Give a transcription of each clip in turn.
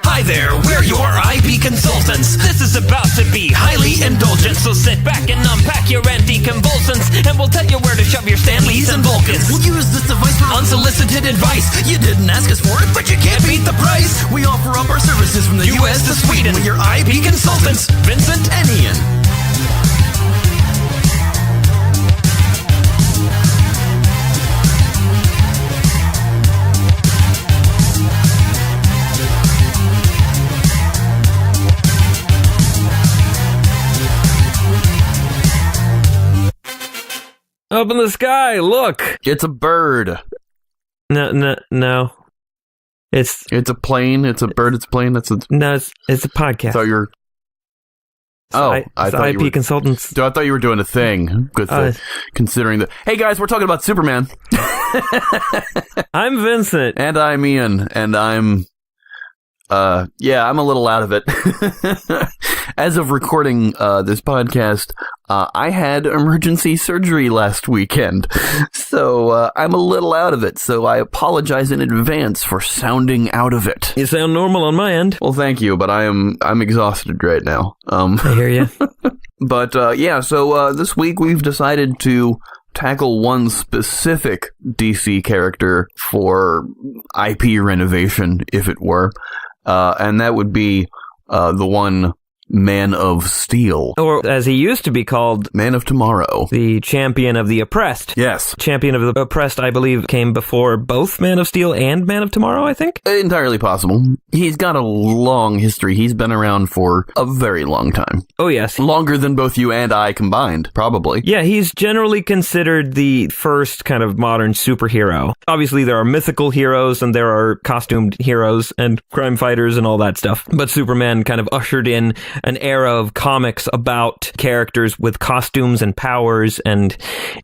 Hi there, we're your IP consultants. This is about to be highly indulgent, so sit back and unpack your anticonvulsants, and we'll tell you where to shove your Stanleys and Vulcans. We'll use this device for unsolicited advice. You didn't ask us for it, but you can't beat the price. We offer up our services from the US to Sweden. We're your IP consultants, Vincent and Ian. Up in the sky, look! It's a bird. No. It's a plane. It's a bird. It's a plane. It's a podcast. So you're. I thought IP consultants. I thought you were doing a thing. Good thing, considering that. Hey guys, we're talking about Superman. I'm Vincent, and I'm Ian, and I'm a little out of it. As of recording this podcast, I had emergency surgery last weekend, so I'm a little out of it, so I apologize in advance for sounding out of it. You sound normal on my end. Well, thank you, but I'm exhausted right now. I hear you. But, so this week we've decided to tackle one specific DC character for IP renovation, if it were, and that would be the one Man of Steel. Or, as he used to be called, Man of Tomorrow. The champion of the oppressed. Yes. Champion of the oppressed, I believe, came before both Man of Steel and Man of Tomorrow, I think? Entirely possible. He's got a long history. He's been around for a very long time. Oh, yes. Longer than both you and I combined, probably. Yeah, he's generally considered the first kind of modern superhero. Obviously, there are mythical heroes, and there are costumed heroes, and crime fighters, and all that stuff. But Superman kind of ushered in an era of comics about characters with costumes and powers, and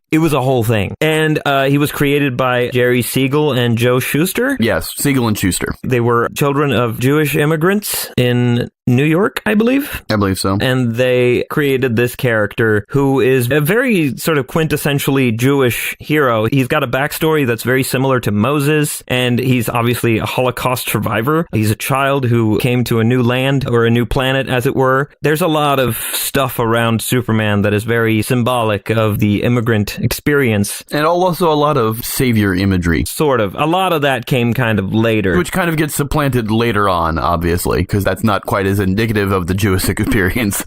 it was a whole thing. And he was created by Jerry Siegel and Joe Shuster. Yes, Siegel and Shuster. They were children of Jewish immigrants in New York, I believe. I believe so. And they created this character who is a very sort of quintessentially Jewish hero. He's got a backstory that's very similar to Moses, and he's obviously a Holocaust survivor. He's a child who came to a new land, or a new planet, as it were. There's a lot of stuff around Superman that is very symbolic of the immigrant experience. And also a lot of savior imagery. Sort of. A lot of that came kind of later. Which kind of gets supplanted later on, obviously, because that's not quite as indicative of the Jewish experience.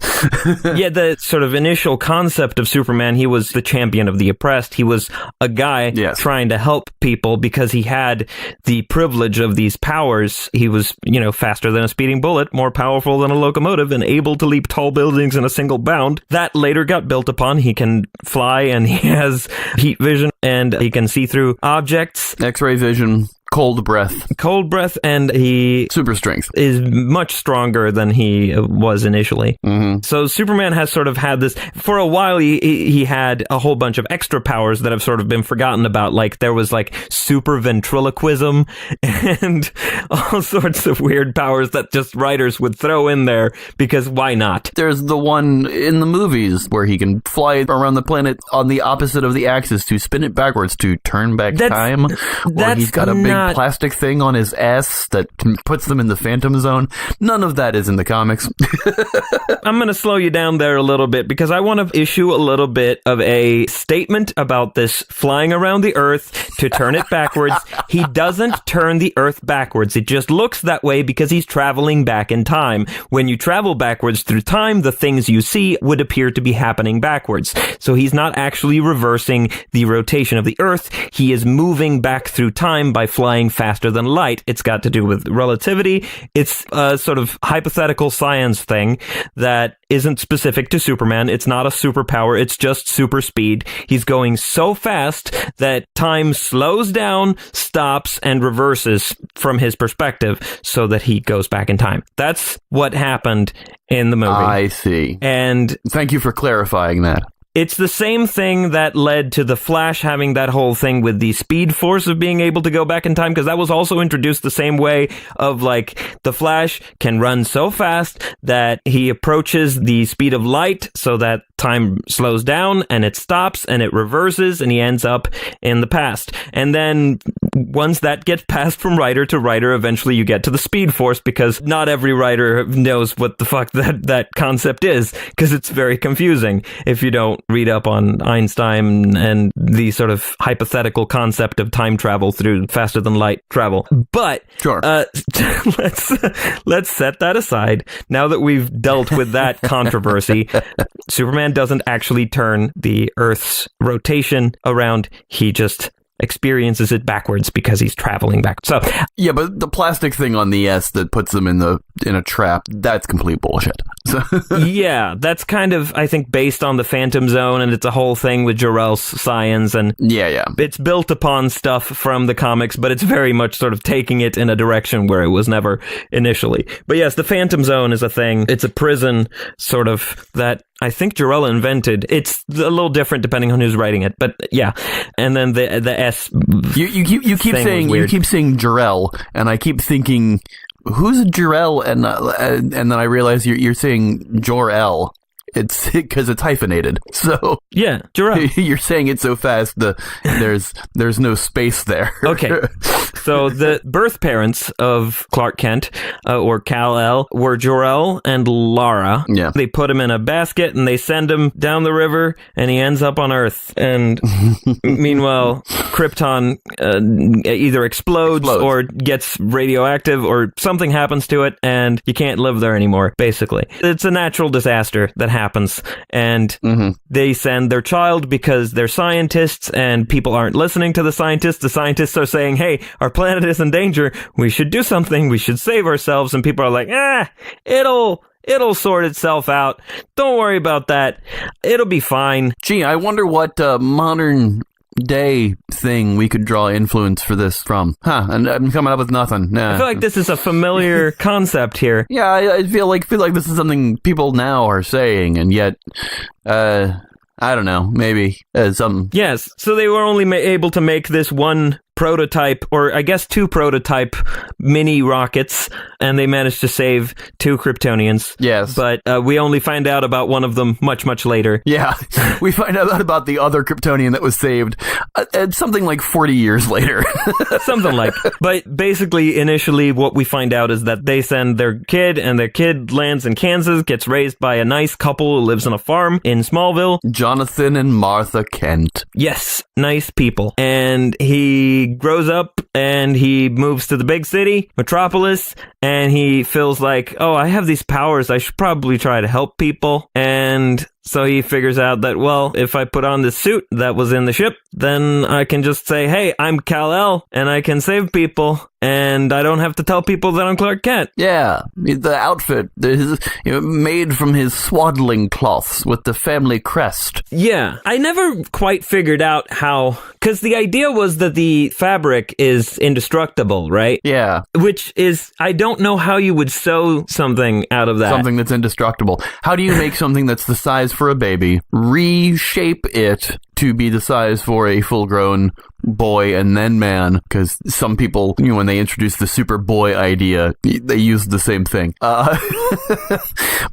Yeah, the sort of initial concept of Superman, he was the champion of the oppressed. He was a guy trying to help people because he had the privilege of these powers. He was, faster than a speeding bullet, more powerful than a locomotive, and able to leap tall buildings in a single bound. That later got built upon. He can fly, and he has heat vision, and he can see through objects. X-ray vision. Cold breath, and he... Super strength. Is much stronger than he was initially. Mm-hmm. So Superman has sort of had this... For a while, he had a whole bunch of extra powers that have sort of been forgotten about. Like, there was, super ventriloquism and all sorts of weird powers that just writers would throw in there, because why not? There's the one in the movies where he can fly around the planet on the opposite of the axis to spin it backwards to turn back time. Or he's got a big plastic thing on his ass that puts them in the Phantom Zone. None of that is in the comics. I'm going to slow you down there a little bit, because I want to issue a little bit of a statement about this flying around the Earth to turn it backwards. He doesn't turn the Earth backwards. It just looks that way because he's traveling back in time. When you travel backwards through time, the things you see would appear to be happening backwards. So he's not actually reversing the rotation of the Earth. He is moving back through time by flying faster than light. It's got to do with relativity. It's a sort of hypothetical science thing that isn't specific to Superman. It's not a superpower. It's just super speed. He's going so fast that time slows down, stops, and reverses from his perspective so that he goes back in time. That's what happened in the movie. I see. And thank you for clarifying that. It's the same thing that led to the Flash having that whole thing with the speed force of being able to go back in time, because that was also introduced the same way of the Flash can run so fast that he approaches the speed of light so that time slows down and it stops and it reverses and he ends up in the past. And then once that gets passed from writer to writer, eventually you get to the Speed Force, because not every writer knows what the fuck that concept is, because it's very confusing if you don't read up on Einstein and the sort of hypothetical concept of time travel through faster than light travel. But Sure. let's set that aside. Now that we've dealt with that controversy, Superman doesn't actually turn the Earth's rotation around. He just experiences it backwards because he's traveling back. So yeah, but the plastic thing on the S that puts them in a trap, that's complete bullshit. So yeah, that's kind of, I think, based on the Phantom Zone, and it's a whole thing with Jor-El's science, and yeah. it's built upon stuff from the comics, but it's very much sort of taking it in a direction where it was never initially. But yes, the Phantom Zone is a thing. It's a prison sort of that I think Jor-El invented. It's a little different depending on who's writing it, but yeah. And then the S. You keep saying Jor-El, and I keep thinking, who's Jor-El? And then I realize you're saying Jor-El. It's because it's hyphenated. So yeah, Jor-El. You're saying it so fast. There's no space there. Okay. So the birth parents of Clark Kent, or Kal-El, were Jor-El and Lara. Yeah. They put him in a basket and they send him down the river, and he ends up on Earth. And meanwhile, Krypton either explodes or gets radioactive, or something happens to it, and you can't live there anymore, basically. It's a natural disaster that happens, and they send their child because they're scientists, and people aren't listening to the scientists. The scientists are saying, hey, our planet is in danger. We should do something. We should save ourselves. And people are like, it'll sort itself out. Don't worry about that. It'll be fine. Gee, I wonder what modern day thing we could draw influence for this from. And I'm coming up with nothing. Nah. I feel like this is a familiar concept here. Yeah, I feel like this is something people now are saying, and yet, I don't know, maybe something. Yes, so they were only able to make this one prototype, or I guess two prototype mini rockets, and they managed to save 2 Kryptonians. Yes. But we only find out about one of them much, much later. Yeah, we find out about the other Kryptonian that was saved something like 40 years later. Something like. But basically, initially, what we find out is that they send their kid, and their kid lands in Kansas, gets raised by a nice couple who lives on a farm in Smallville. Jonathan and Martha Kent. Yes, nice people. And he grows up and he moves to the big city, Metropolis, and he feels like, oh, I have these powers. I should probably try to help people. And so he figures out that, well, if I put on this suit that was in the ship, then I can just say, hey, I'm Kal-El, and I can save people, and I don't have to tell people that I'm Clark Kent. Yeah, the outfit is made from his swaddling cloths with the family crest. Yeah, I never quite figured out how, because the idea was that the fabric is indestructible, right? Yeah. Which is, I don't know how you would sew something out of that. Something that's indestructible. How do you make something that's the size for a baby, reshape it to be the size for a full-grown boy and then man? Because some people, when they introduced the Superboy idea, they used the same thing.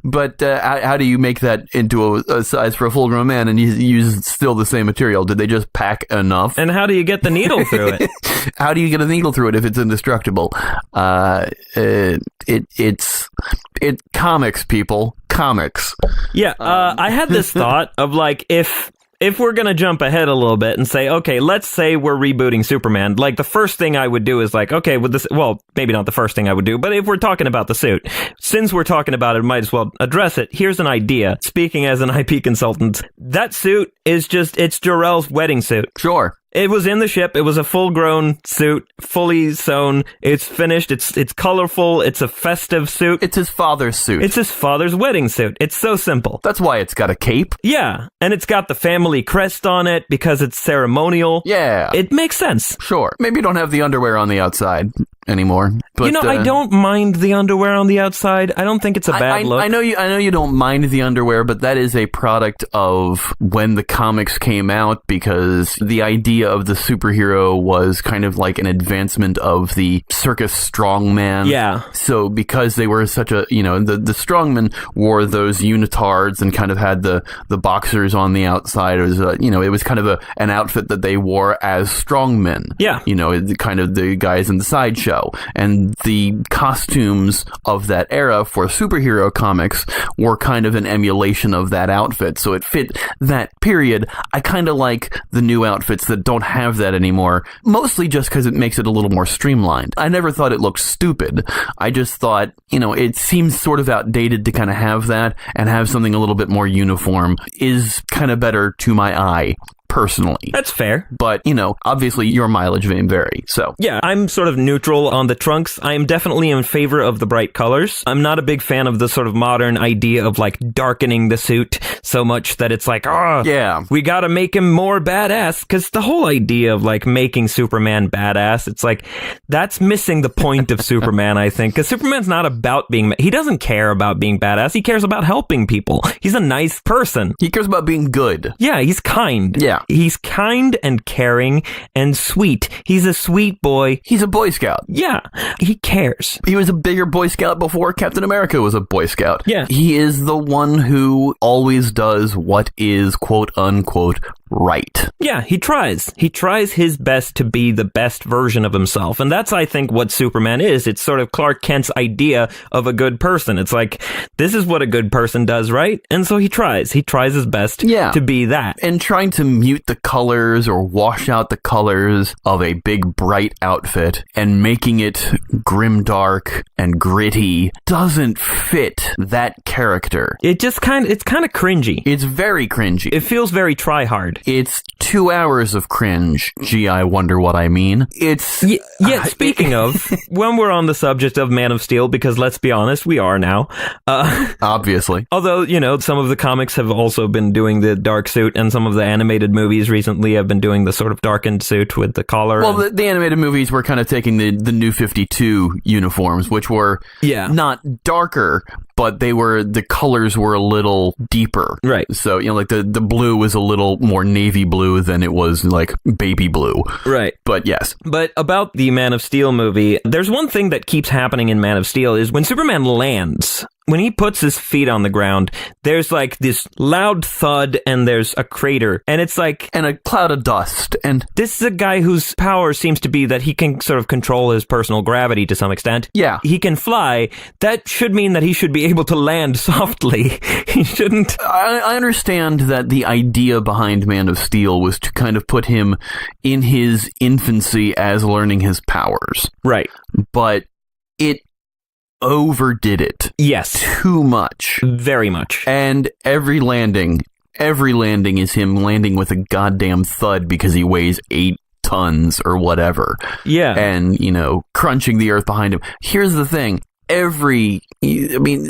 But how do you make that into a size for a full-grown man and you use still the same material? Did they just pack enough? And how do you get the needle through it? How do you get a needle through it if it's indestructible? It's comics, people. Comics. Yeah, I had this thought of like, if we're going to jump ahead a little bit and say, okay, let's say we're rebooting Superman, like the first thing I would do is like, okay, with this, well, maybe not the first thing I would do, but if we're talking about the suit, since we're talking about it, might as well address it. Here's an idea. Speaking as an IP consultant, that suit is it's Jor-El's wedding suit. Sure. It was in the ship. It was a full-grown suit, fully sewn. It's finished. It's colorful. It's a festive suit. It's his father's suit. It's his father's wedding suit. It's so simple. That's why it's got a cape. Yeah, and it's got the family crest on it because it's ceremonial. Yeah. It makes sense. Sure. Maybe you don't have the underwear on the outside anymore. But, I don't mind the underwear on the outside. I don't think it's a bad look. I know you don't mind the underwear, but that is a product of when the comics came out, because the idea idea of the superhero was kind of like an advancement of the circus strongman. Yeah. So because they were such a, the strongmen wore those unitards and kind of had the boxers on the outside. It was, it was kind of an outfit that they wore as strongmen. Yeah. Kind of the guys in the sideshow. And the costumes of that era for superhero comics were kind of an emulation of that outfit. So it fit that period. I kind of like the new outfits that don't have that anymore, mostly just because it makes it a little more streamlined. I never thought it looked stupid. I just thought, it seems sort of outdated to kind of have that, and have something a little bit more uniform is kind of better to my eye. Personally. That's fair. But, obviously your mileage may vary, so. Yeah, I'm sort of neutral on the trunks. I am definitely in favor of the bright colors. I'm not a big fan of the sort of modern idea of, like, darkening the suit so much that it's like, yeah, we gotta make him more badass, because the whole idea of, like, making Superman badass, it's like, that's missing the point of Superman, I think, because Superman's not about being, he doesn't care about being badass, he cares about helping people. He's a nice person. He cares about being good. Yeah, he's kind. Yeah. He's kind and caring and sweet. He's a sweet boy. He's a Boy Scout. Yeah, he cares. He was a bigger Boy Scout before Captain America was a Boy Scout. Yeah. He is the one who always does what is quote unquote right. Yeah, he tries. He tries his best to be the best version of himself. And that's, I think, what Superman is. It's sort of Clark Kent's idea of a good person. It's like, this is what a good person does, right? And so he tries. He tries his best to be that. And trying to mute the colors or wash out the colors of a big, bright outfit and making it grimdark and gritty doesn't fit that character. It's kind of cringy. It's very cringy. It feels very try-hard. It's 2 hours of cringe. Gee, I wonder what I mean. It's... Yeah, speaking of, when we're on the subject of Man of Steel, because let's be honest, we are now. Obviously. Although, some of the comics have also been doing the dark suit, and some of the animated movies recently have been doing the sort of darkened suit with the collar. Well, the animated movies were kind of taking the New 52 uniforms, which were not darker, but the colors were a little deeper. Right. So, like the blue was a little more navy blue than it was like baby blue. Right. But yes. But about the Man of Steel movie, there's one thing that keeps happening in Man of Steel is when Superman lands, when he puts his feet on the ground, there's like this loud thud and there's a crater. And it's like... And a cloud of dust. And this is a guy whose power seems to be that he can sort of control his personal gravity to some extent. Yeah. He can fly. That should mean that he should be able to land softly. He shouldn't... I understand that the idea behind Man of Steel was to kind of put him in his infancy as learning his powers. Right. But it overdid it. Yes. Too much. Very much. And every landing is him landing with a goddamn thud because he weighs 8 tons or whatever. Yeah. And, crunching the earth behind him. Here's the thing.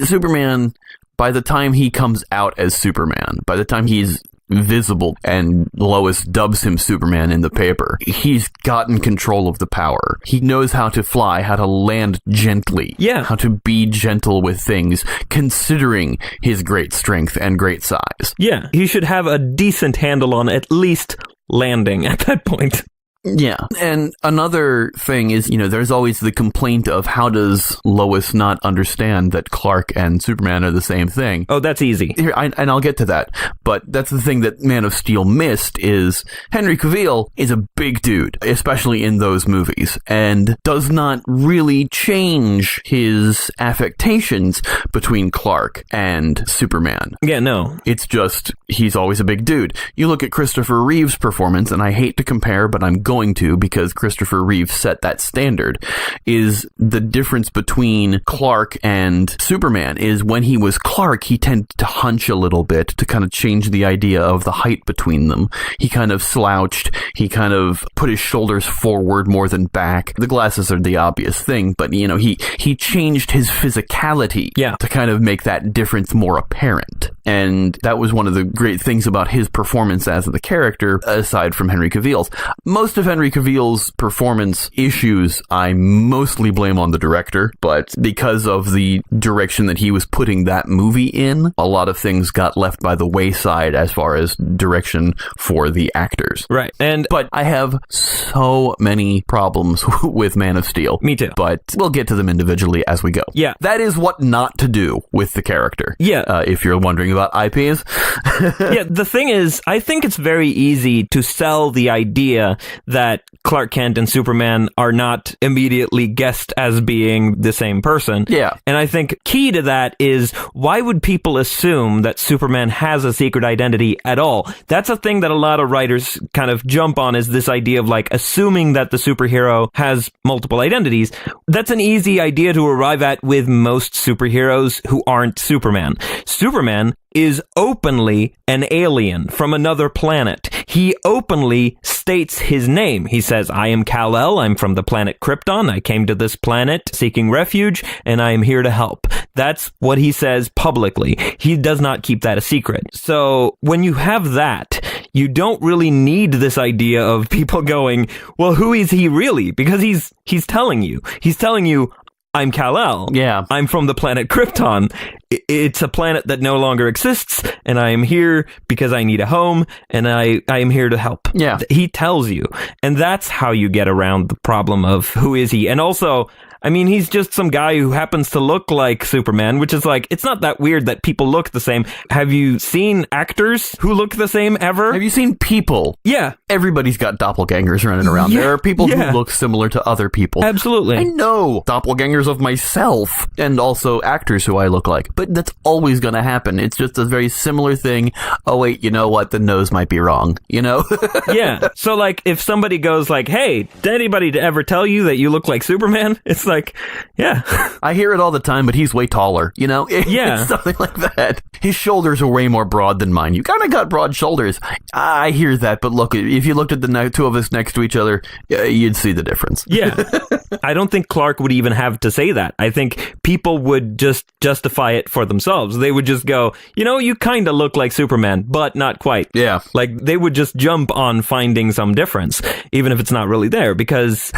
Superman, by the time he comes out as Superman, by the time he's visible and Lois dubs him Superman in the paper, he's gotten control of the power. He knows how to fly, how to land gently, how to be gentle with things, considering his great strength and great size. Yeah, he should have a decent handle on at least landing at that point. Yeah. And another thing is, there's always the complaint of how does Lois not understand that Clark and Superman are the same thing? Oh, that's easy. And I'll get to that. But that's the thing that Man of Steel missed is Henry Cavill is a big dude, especially in those movies, and does not really change his affectations between Clark and Superman. Yeah, no. It's just, he's always a big dude. You look at Christopher Reeve's performance, and I hate to compare, but I'm going to because Christopher Reeve set that standard, is the difference between Clark and Superman is when he was Clark, he tended to hunch a little bit to kind of change the idea of the height between them. He kind of slouched. He kind of put his shoulders forward more than back. The glasses are the obvious thing, but he changed his physicality to kind of make that difference more apparent. And that was one of the great things about his performance as the character, aside from Henry Cavill's. Most of Henry Cavill's performance issues, I mostly blame on the director, but because of the direction that he was putting that movie in, a lot of things got left by the wayside as far as direction for the actors. Right. But I have so many problems with Man of Steel. Me too. But we'll get to them individually as we go. Yeah. That is what not to do with the character. Yeah. If you're wondering about IPs. Yeah, the thing is, I think it's very easy to sell the idea that Clark Kent and Superman are not immediately guessed as being the same person. Yeah. And I think key to that is, why would people assume that Superman has a secret identity at all? That's a thing that a lot of writers kind of jump on, is this idea of like assuming that the superhero has multiple identities. That's an easy idea to arrive at with most superheroes who aren't Superman. Superman is openly an alien from another planet. He openly states his name. He says, I am Kal-El, I'm from the planet Krypton, I came to this planet seeking refuge, and I am here to help. That's what he says publicly. He does not keep that a secret. So when you have that, you don't really need this idea of people going, well, who is he really? Because he's telling you. He's telling you, I'm Kal-El. Yeah. I'm from the planet Krypton. It's a planet that no longer exists, and I am here because I need a home, and I am here to help. Yeah. He tells you. And that's how you get around the problem of who is he. And also, I mean, he's just some guy who happens to look like Superman, which is like, it's not that weird that people look the same. Have you seen actors who look the same ever? Have you seen people? Yeah. Everybody's got doppelgangers running around. Yeah, There are people yeah. who look similar to other people. Absolutely. I know doppelgangers of myself and also actors who I look like. But that's always going to happen. It's just a very similar thing. Oh, wait, you know what? The nose might be wrong, you know? Yeah. So, like, if somebody goes like, hey, did anybody ever tell you that you look like Superman? It's like, yeah. I hear it all the time, but he's way taller, you know? Yeah. Something like that. His shoulders are way more broad than mine. You kind of got broad shoulders. I hear that, but look, if you looked at the two of us next to each other, you'd see the difference. Yeah. I don't think Clark would even have to say that. I think people would just justify it for themselves. They would just go, you know, you kind of look like Superman, but not quite. Yeah. Like, they would just jump on finding some difference, even if it's not really there, because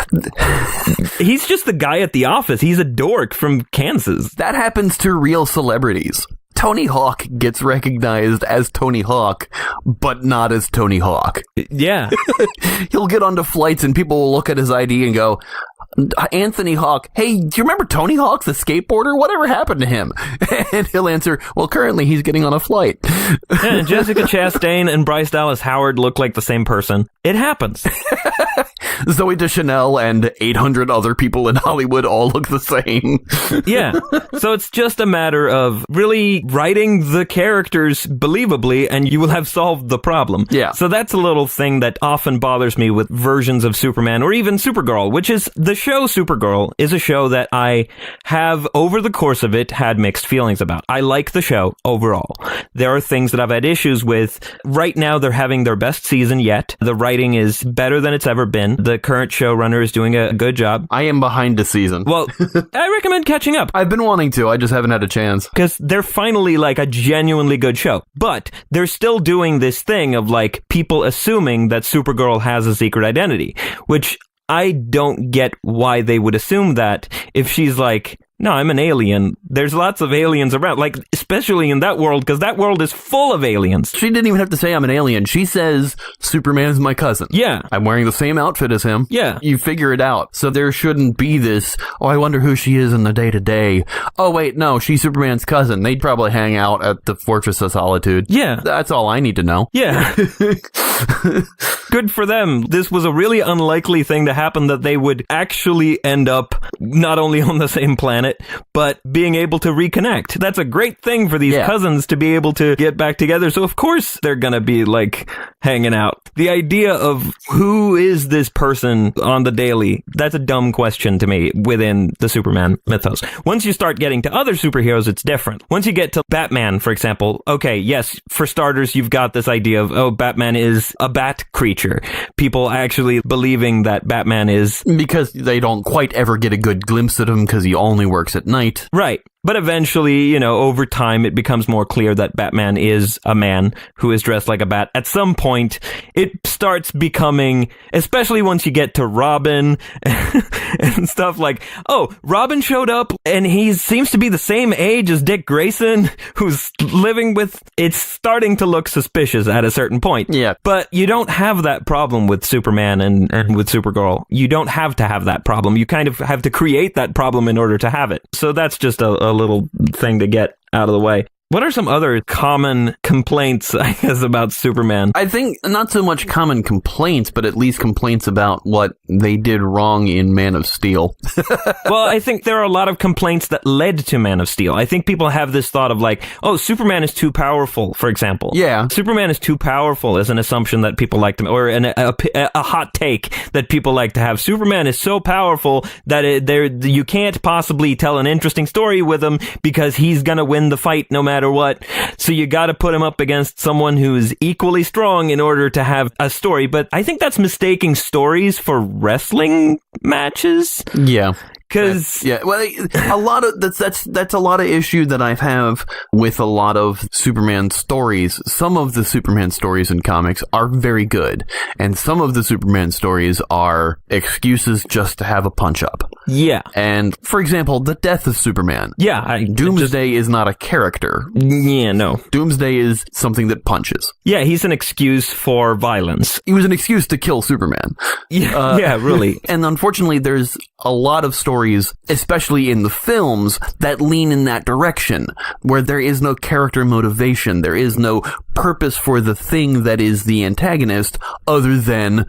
he's just the guy at the office. He's a dork from Kansas. That happens to real celebrities. Tony Hawk gets recognized as Tony Hawk, but not as Tony Hawk. Yeah. He'll get onto flights and people will look at his ID and go, Anthony Hawk, hey, do you remember Tony Hawk, the skateboarder? Whatever happened to him? And he'll answer, well, currently he's getting on a flight. Yeah, Jessica Chastain and Bryce Dallas Howard look like the same person. It happens. Zoe Deschanel and 800 other people in Hollywood all look the same. Yeah. So it's just a matter of really writing the characters believably, and you will have solved the problem. Yeah. So that's a little thing that often bothers me with versions of Superman or even Supergirl, which is the show Supergirl is a show that I have, over the course of it, had mixed feelings about. I like the show overall. There are things that I've had issues with. Right now, they're having their best season yet. The writing is better than it's ever been. The current showrunner is doing a good job. I am behind a season. Well, I recommend catching up. I've been wanting to. I just haven't had a chance. Because they're finally like a genuinely good show. But they're still doing this thing of like people assuming that Supergirl has a secret identity, which I don't get why they would assume that if she's like, no, I'm an alien. There's lots of aliens around, like, especially in that world, because that world is full of aliens. She didn't even have to say I'm an alien. She says Superman's my cousin. Yeah. I'm wearing the same outfit as him. Yeah. You figure it out. So there shouldn't be this, oh, I wonder who she is in the day-to-day. Oh, wait, no, she's Superman's cousin. They'd probably hang out at the Fortress of Solitude. Yeah. That's all I need to know. Yeah. Good for them. This was a really unlikely thing to happen, that they would actually end up not only on the same planet, but being able to reconnect. That's a great thing for these cousins to be able to get back together. So of course they're gonna be like hanging out. The idea of who is this person on the daily, that's a dumb question to me within the Superman mythos. Once you start getting to other superheroes, it's different. Once you get to Batman, for example, okay, yes, for starters, you've got this idea of, oh, Batman is a bat creature. People actually believing that Batman is... Because they don't quite ever get a good glimpse at him because he only works at night. Right. But eventually, over time, it becomes more clear that Batman is a man who is dressed like a bat. At some point, it starts becoming, especially once you get to Robin and stuff like, oh, Robin showed up and he seems to be the same age as Dick Grayson, who's living with... It's starting to look suspicious at a certain point. Yeah. But you don't have that problem with Superman and with Supergirl. You don't have to have that problem. You kind of have to create that problem in order to have it. So that's just a little thing to get out of the way. What are some other common complaints, I guess, about Superman? I think not so much common complaints, but at least complaints about what they did wrong in Man of Steel. Well, I think there are a lot of complaints that led to Man of Steel. I think people have this thought of like, oh, Superman is too powerful, for example. Yeah. Superman is too powerful is an assumption that people like to, or a hot take that people like to have. Superman is so powerful that you can't possibly tell an interesting story with him because he's gonna win the fight no matter what. So you got to put him up against someone who's equally strong in order to have a story. But I think that's mistaking stories for wrestling matches. Yeah. Because well, a lot of that's a lot of issue that I have with a lot of Superman stories. Some of the Superman stories in comics are very good, and some of the Superman stories are excuses just to have a punch up. Yeah. And for example, the death of Superman. Yeah. Doomsday is not a character. Yeah, no. Doomsday is something that punches. Yeah, he's an excuse for violence. He was an excuse to kill Superman. Yeah, really. And unfortunately, there's a lot of stories, especially in the films, that lean in that direction, where there is no character motivation, there is no purpose for the thing that is the antagonist, other than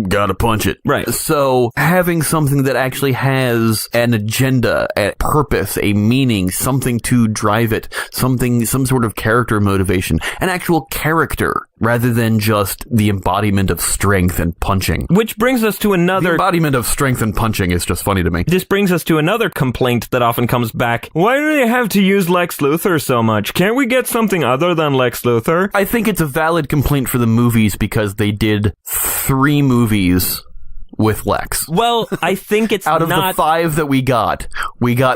gotta punch it. Right. So having something that actually has an agenda, a purpose, a meaning, something to drive it, some sort of character motivation, an actual character, rather than just the embodiment of strength and punching. Which brings us to another... The embodiment of strength and punching is just funny to me. This brings us to another complaint that often comes back. Why do they have to use Lex Luthor so much? Can't we get something other than Lex Luthor? I think it's a valid complaint for the movies because they did 3 movies with Lex. Well, I think it's out of the 5 that we got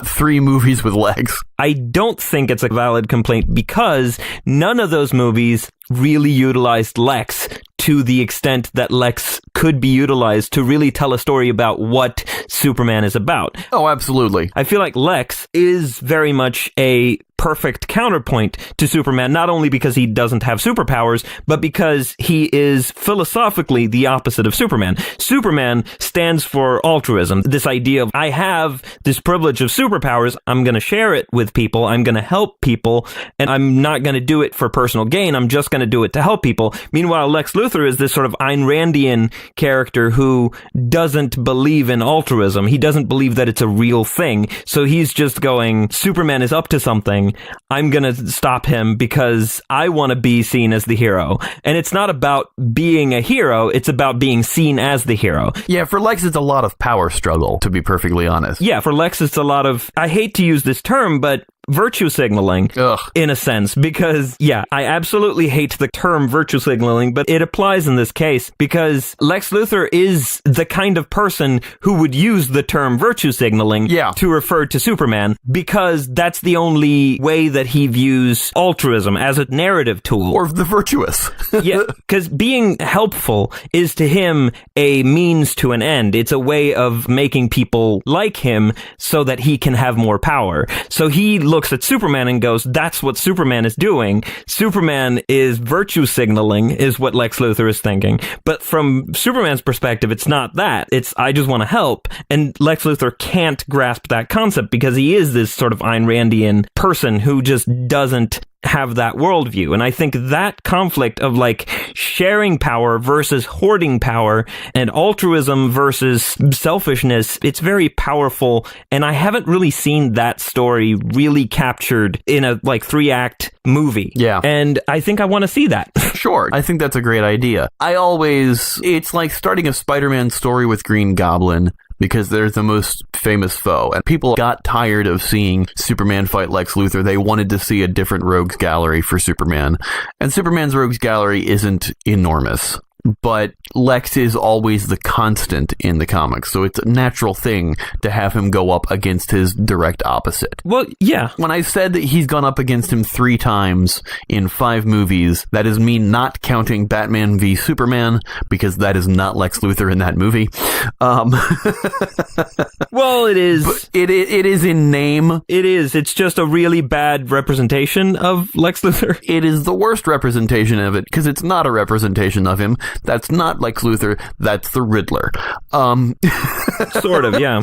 3 movies with Lex. I don't think it's a valid complaint because none of those movies really utilized Lex to the extent that Lex could be utilized to really tell a story about what Superman is about. Oh, absolutely. I feel like Lex is very much a perfect counterpoint to Superman, not only because he doesn't have superpowers, but because he is philosophically the opposite of Superman. Superman stands for altruism, this idea of, I have this privilege of superpowers, I'm going to share it with people, I'm going to help people, and I'm not going to do it for personal gain, I'm just going to do it to help people. Meanwhile, Lex Luthor is this sort of Ayn Randian character who doesn't believe in altruism. He doesn't believe that it's a real thing. So he's just going, Superman is up to something, I'm going to stop him because I want to be seen as the hero. And it's not about being a hero, it's about being seen as the hero. Yeah, for Lex, it's a lot of power struggle, to be perfectly honest. Yeah, for Lex, it's a lot of, I hate to use this term, but virtue signaling. Ugh. In a sense, because, yeah, I absolutely hate the term virtue signaling, but it applies in this case because Lex Luthor is the kind of person who would use the term virtue signaling to refer to Superman because that's the only way that he views altruism as a narrative tool. Or the virtuous. Yeah, because being helpful is to him a means to an end. It's a way of making people like him so that he can have more power. So he looks at Superman and goes, that's what Superman is doing. Superman is virtue signaling, is what Lex Luthor is thinking. But from Superman's perspective, it's not that. It's, I just want to help. And Lex Luthor can't grasp that concept because he is this sort of Ayn Randian person who just doesn't have that worldview. And I think that conflict of like sharing power versus hoarding power and altruism versus selfishness, it's very powerful. And I haven't really seen that story really captured in a like 3-act movie. Yeah. And I think I want to see that. Sure. I think that's a great idea. It's like starting a Spider-Man story with Green Goblin, because they're the most famous foe. And people got tired of seeing Superman fight Lex Luthor. They wanted to see a different rogues gallery for Superman. And Superman's rogues gallery isn't enormous. but Lex is always the constant in the comics, so it's a natural thing to have him go up against his direct opposite. Well, yeah. When I said that he's gone up against him 3 times in 5 movies, that is me not counting Batman v Superman, because that is not Lex Luthor in that movie. Well, it is. But it is in name. It is. It's just a really bad representation of Lex Luthor. It is the worst representation of it, because it's not a representation of him. That's not Lex Luthor. That's the Riddler. Sort of, yeah.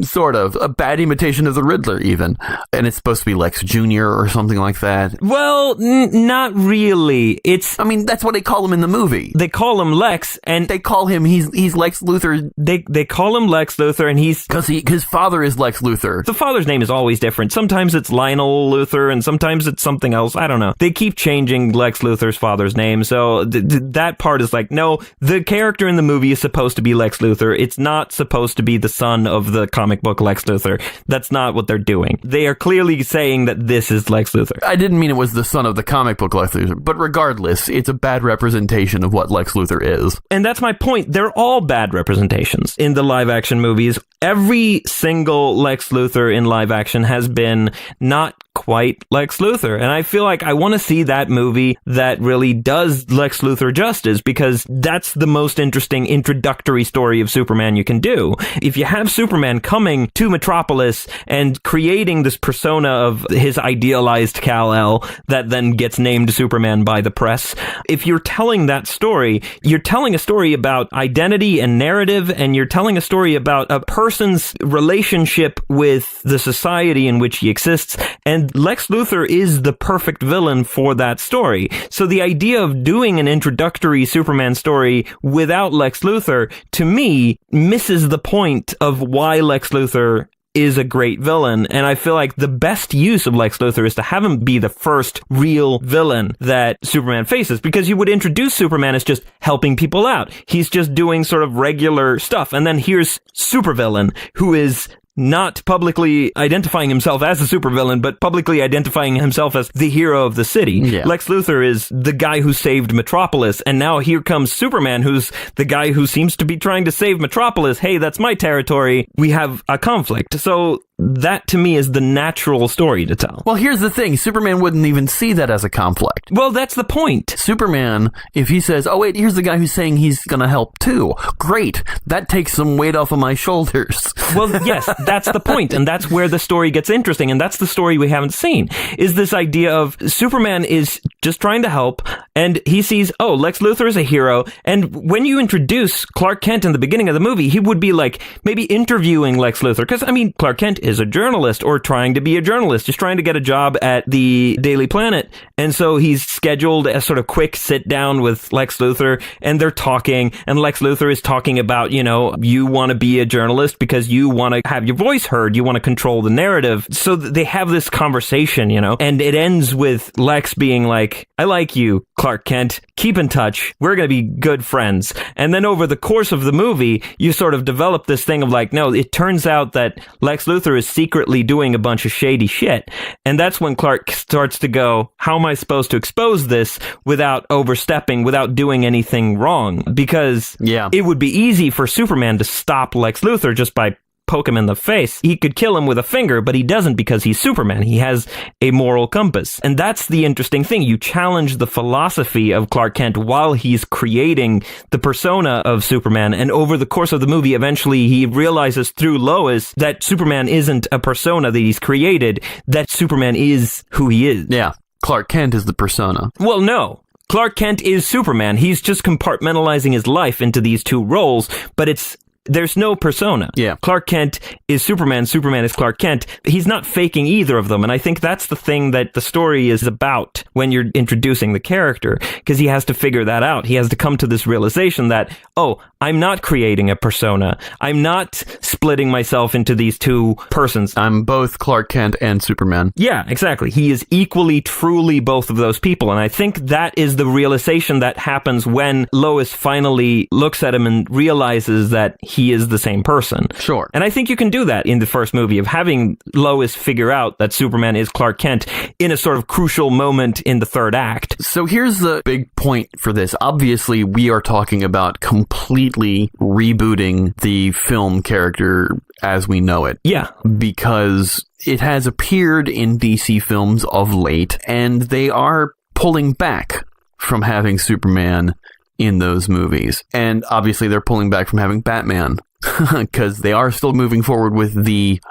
Sort of. A bad imitation of the Riddler, even. And it's supposed to be Lex Jr. or something like that. Well, not really. I mean, that's what they call him in the movie. They call him Lex, and they call him, he's Lex Luthor. They call him Lex Luthor, and he's... Because his father is Lex Luthor. The father's name is always different. Sometimes it's Lionel Luthor, and sometimes it's something else. I don't know. They keep changing Lex Luthor's father's name, so that part is like, no, the character in the movie is supposed to be Lex Luthor. It's not supposed to be the son of the comic book Lex Luthor. That's not what they're doing. They are clearly saying that this is Lex Luthor. I didn't mean it was the son of the comic book Lex Luthor, but regardless, it's a bad representation of what Lex Luthor is. And that's my point. They're all bad representations in the live-action movies. Every single Lex Luthor in live-action has been not quite Lex Luthor. And I feel like I want to see that movie that really does Lex Luthor justice, because that's the most interesting introductory story of Superman you can do. If you have Superman coming to Metropolis and creating this persona of his idealized Kal-El that then gets named Superman by the press, if you're telling that story, you're telling a story about identity and narrative, and you're telling a story about a person's relationship with the society in which he exists, and Lex Luthor is the perfect villain for that story. So the idea of doing an introductory Superman story without Lex Luthor, to me, misses the point of why Lex Luthor is a great villain. And I feel like the best use of Lex Luthor is to have him be the first real villain that Superman faces, because you would introduce Superman as just helping people out. He's just doing sort of regular stuff. And then here's Supervillain, who is not publicly identifying himself as a supervillain, but publicly identifying himself as the hero of the city. Yeah. Lex Luthor is the guy who saved Metropolis, and now here comes Superman, who's the guy who seems to be trying to save Metropolis. Hey, that's my territory. We have a conflict. So that, to me, is the natural story to tell. Well, here's the thing. Superman wouldn't even see that as a conflict. Well, that's the point. Superman, if he says, oh, wait, here's the guy who's saying he's going to help too. Great. That takes some weight off of my shoulders. Well, yes, that's the point, and that's where the story gets interesting, and that's the story we haven't seen, is this idea of Superman is just trying to help, and he sees, oh, Lex Luthor is a hero, and when you introduce Clark Kent in the beginning of the movie, he would be like, maybe interviewing Lex Luthor, because, I mean, Clark Kent is a journalist, or trying to be a journalist, just trying to get a job at the Daily Planet, and so he's scheduled a sort of quick sit-down with Lex Luthor, and they're talking, and Lex Luthor is talking about, you know, you want to be a journalist because you want to have your voice heard, you want to control the narrative, so they have this conversation, you know, and it ends with Lex being like, I like you, Clark Kent, keep in touch, we're going to be good friends, and then over the course of the movie, you sort of develop this thing of like, no, it turns out that Lex Luthor is secretly doing a bunch of shady shit, and that's when Clark starts to go, how am I supposed to expose this without overstepping, without doing anything wrong? Because it would be easy for Superman to stop Lex Luthor just by poke him in the face. He could kill him with a finger, but he doesn't because he's Superman. He has a moral compass. And that's the interesting thing. You challenge the philosophy of Clark Kent while he's creating the persona of Superman. And over the course of the movie, eventually he realizes through Lois that Superman isn't a persona that he's created, that Superman is who he is. Yeah. Clark Kent is the persona. Well, no. Clark Kent is Superman. He's just compartmentalizing his life into these two roles, but there's no persona. Yeah. Clark Kent is Superman. Superman is Clark Kent. He's not faking either of them. And I think that's the thing that the story is about when you're introducing the character, because he has to figure that out. He has to come to this realization that, oh, I'm not creating a persona. I'm not splitting myself into these two persons. I'm both Clark Kent and Superman. Yeah, exactly. He is equally, truly both of those people. And I think that is the realization that happens when Lois finally looks at him and realizes that he is the same person. Sure. And I think you can do that in the first movie of having Lois figure out that Superman is Clark Kent in a sort of crucial moment in the third act. So here's the big point for this. Obviously, we are talking about completely rebooting the film character as we know it. Yeah. Because it has appeared in DC films of late, and they are pulling back from having Superman in those movies. And obviously, they're pulling back from having Batman. Because they are still moving forward with the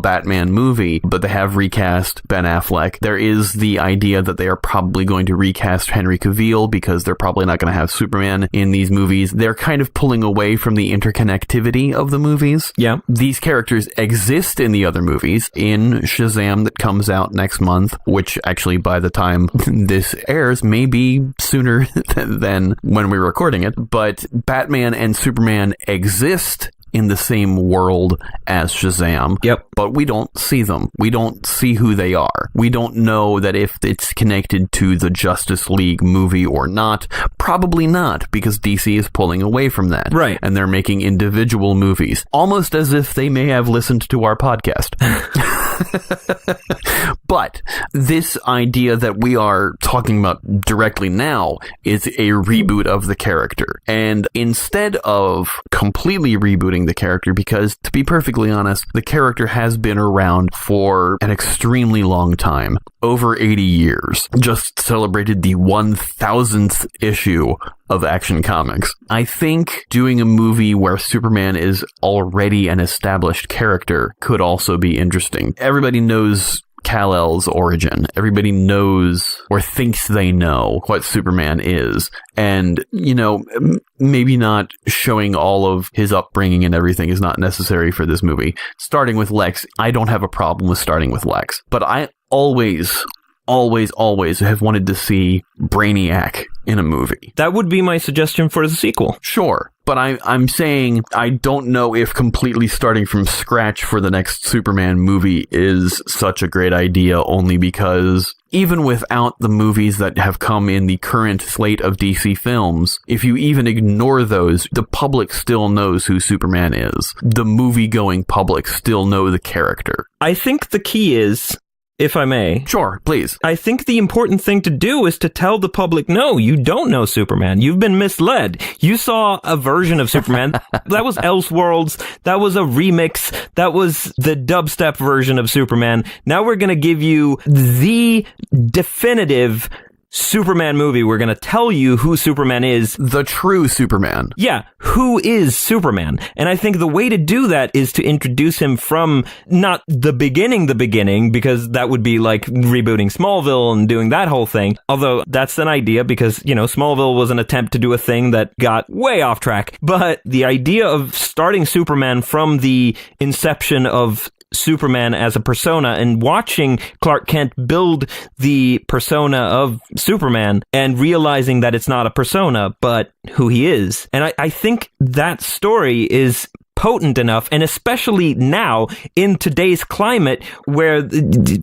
Batman movie, but they have recast Ben Affleck. There is the idea that they are probably going to recast Henry Cavill because they're probably not going to have Superman in these movies. They're kind of pulling away from the interconnectivity of the movies. Yeah. These characters exist in the other movies, in Shazam that comes out next month, which actually by the time this airs may be sooner than when we're recording it. But Batman and Superman exist in the same world as Shazam. Yep. But we don't see them. We don't see who they are. We don't know that if it's connected to the Justice League movie or not. Probably not, because DC is pulling away from that. Right. And they're making individual movies. Almost as if they may have listened to our podcast. But this idea that we are talking about directly now is a reboot of the character. And instead of completely rebooting the character, because to be perfectly honest, the character has been around for an extremely long time, over 80 years, just celebrated the 1000th issue of Action Comics. I think doing a movie where Superman is already an established character could also be interesting. Everybody knows Kal-El's origin. Everybody knows or thinks they know what Superman is. And, you know, maybe not showing all of his upbringing and everything is not necessary for this movie. Starting with Lex, I don't have a problem with starting with Lex. But I always have wanted to see Brainiac in a movie. That would be my suggestion for the sequel. Sure. But I'm saying I don't know if completely starting from scratch for the next Superman movie is such a great idea, only because even without the movies that have come in the current slate of DC films, if you even ignore those, the public still knows who Superman is. The movie-going public still know the character. I think the key is, if I may. Sure, please. I think the important thing to do is to tell the public, no, you don't know Superman. You've been misled. You saw a version of Superman. That was Elseworlds. That was a remix. That was the dubstep version of Superman. Now we're going to give you the definitive Superman movie. We're going to tell you who Superman is. The true Superman. Yeah, who is Superman? And I think the way to do that is to introduce him from not the beginning, because that would be like rebooting Smallville and doing that whole thing. Although that's an idea because, you know, Smallville was an attempt to do a thing that got way off track. But the idea of starting Superman from the inception of Superman as a persona and watching Clark Kent build the persona of Superman and realizing that it's not a persona, but who he is. And I think that story is potent enough, and especially now in today's climate where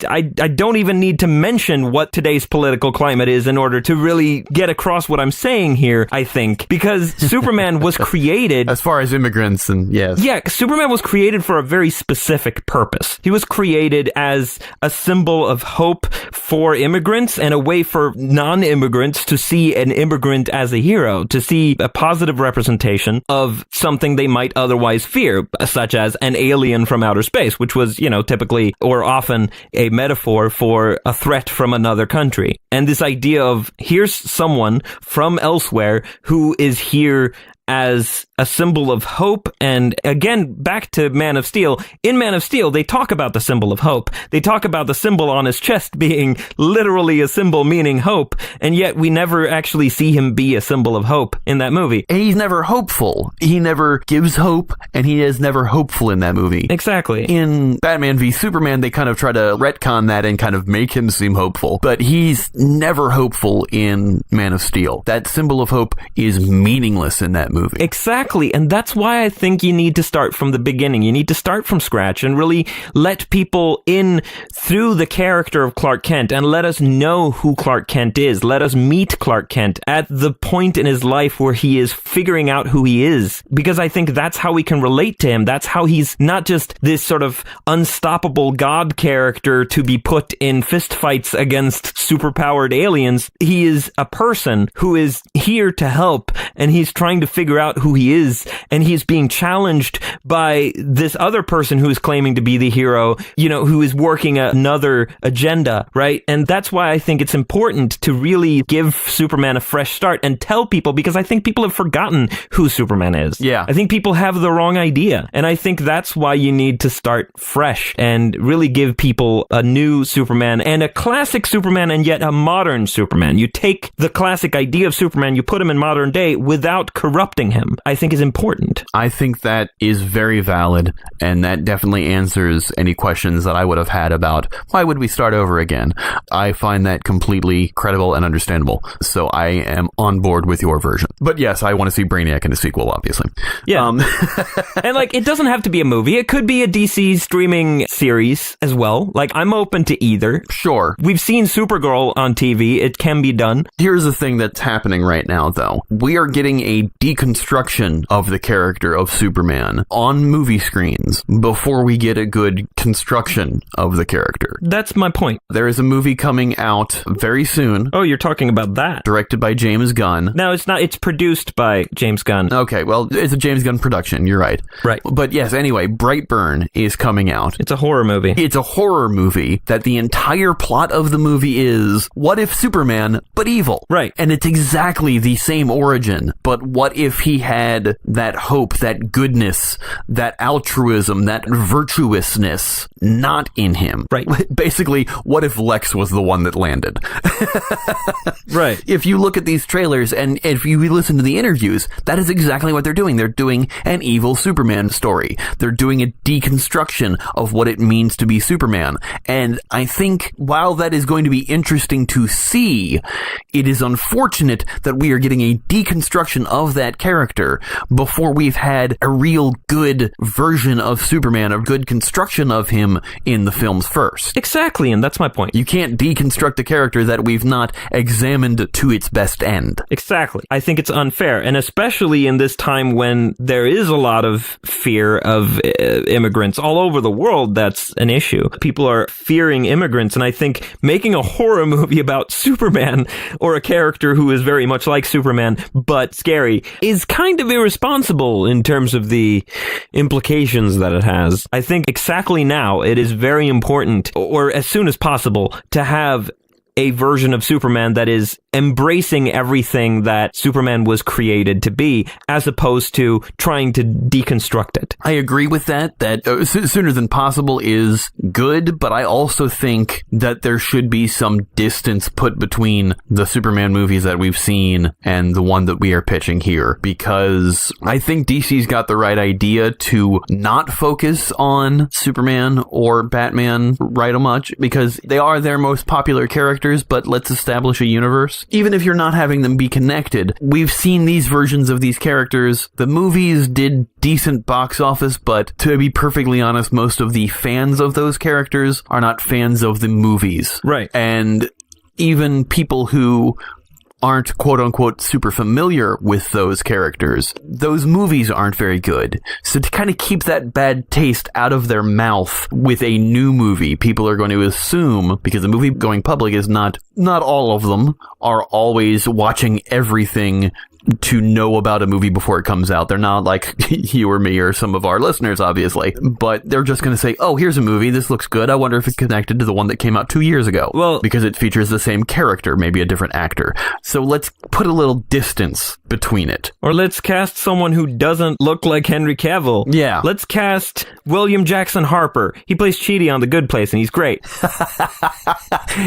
I don't even need to mention what today's political climate is in order to really get across what I'm saying here, I think, because Superman was created as far as immigrants and yes. Yeah, Superman was created for a very specific purpose. He was created as a symbol of hope for immigrants and a way for non-immigrants to see an immigrant as a hero, to see a positive representation of something they might otherwise fear, such as an alien from outer space, which was, you know, typically or often a metaphor for a threat from another country. And this idea of here's someone from elsewhere who is here as a symbol of hope. And again, back to Man of Steel. In Man of Steel, they talk about the symbol of hope. They talk about the symbol on his chest being literally a symbol meaning hope. And yet we never actually see him be a symbol of hope in that movie. He's never hopeful. He never gives hope, and he is never hopeful in that movie. Exactly. In Batman v Superman, they kind of try to retcon that and kind of make him seem hopeful. But he's never hopeful in Man of Steel. That symbol of hope is meaningless in that movie. movie. Exactly. And that's why I think you need to start from the beginning. You need to start from scratch and really let people in through the character of Clark Kent and let us know who Clark Kent is. Let us meet Clark Kent at the point in his life where he is figuring out who he is. Because I think that's how we can relate to him. That's how he's not just this sort of unstoppable god character to be put in fistfights against superpowered aliens. He is a person who is here to help, and he's trying to figure out who he is, and he's being challenged by this other person who is claiming to be the hero, who is working another agenda, right? And that's why I think it's important to really give Superman a fresh start and tell people, because I think people have forgotten who Superman is. Yeah. I think people have the wrong idea. And I think that's why you need to start fresh and really give people a new Superman and a classic Superman and yet a modern Superman. You take the classic idea of Superman, you put him in modern day without corrupting him, I think is important. I think that is very valid, and that definitely answers any questions that I would have had about why would we start over again. I find that completely credible and understandable, so I am on board with your version. But yes, I want to see Brainiac in a sequel, obviously. Yeah. And it doesn't have to be a movie. It could be a DC streaming series as well. I'm open to either. Sure. We've seen Supergirl on TV. It can be done. Here's the thing that's happening right now, though. We are getting a deconstruction of the character of Superman on movie screens before we get a good construction of the character. That's my point. There is a movie coming out very soon. Oh, you're talking about that. Directed by James Gunn. No, it's not. It's produced by James Gunn. Okay, well, it's a James Gunn production. You're right. Right. But yes, anyway, Brightburn is coming out. It's a horror movie. It's a horror movie that the entire plot of the movie is, what if Superman, but evil? Right. And it's exactly the same origin, but what if he had that hope, that goodness, that altruism, that virtuousness not in him? Right. Basically, what if Lex was the one that landed? Right. If you look at these trailers and if you listen to the interviews, that is exactly what they're doing. They're doing an evil Superman story. They're doing a deconstruction of what it means to be Superman. And I think while that is going to be interesting to see, it is unfortunate that we are getting a deconstruction of that character before we've had a real good version of Superman, a good construction of him in the films first. Exactly, and that's my point. You can't deconstruct a character that we've not examined to its best end. Exactly. I think it's unfair, and especially in this time when there is a lot of fear of immigrants all over the world, that's an issue. People are fearing immigrants, and I think making a horror movie about Superman, or a character who is very much like Superman, but scary, is kind of irresponsible in terms of the implications that it has. I think exactly now, it is very important, or as soon as possible, to have a version of Superman that is embracing everything that Superman was created to be, as opposed to trying to deconstruct it. I agree with that sooner than possible is good, but I also think that there should be some distance put between the Superman movies that we've seen and the one that we are pitching here, because I think DC's got the right idea to not focus on Superman or Batman right much, because they are their most popular characters, but let's establish a universe. Even if you're not having them be connected, we've seen these versions of these characters. The movies did decent box office, but to be perfectly honest, most of the fans of those characters are not fans of the movies. Right. And even people who aren't quote-unquote super familiar with those characters, those movies aren't very good. So to kind of keep that bad taste out of their mouth with a new movie, people are going to assume, because the movie going public is not all of them are always watching everything to know about a movie before it comes out. They're not like you or me or some of our listeners, obviously, but they're just going to say, oh, here's a movie. This looks good. I wonder if it's connected to the one that came out 2 years ago. Well, because it features the same character, maybe a different actor. So let's put a little distance between it. Or let's cast someone who doesn't look like Henry Cavill. Yeah. Let's cast William Jackson Harper. He plays Chidi on The Good Place, and he's great.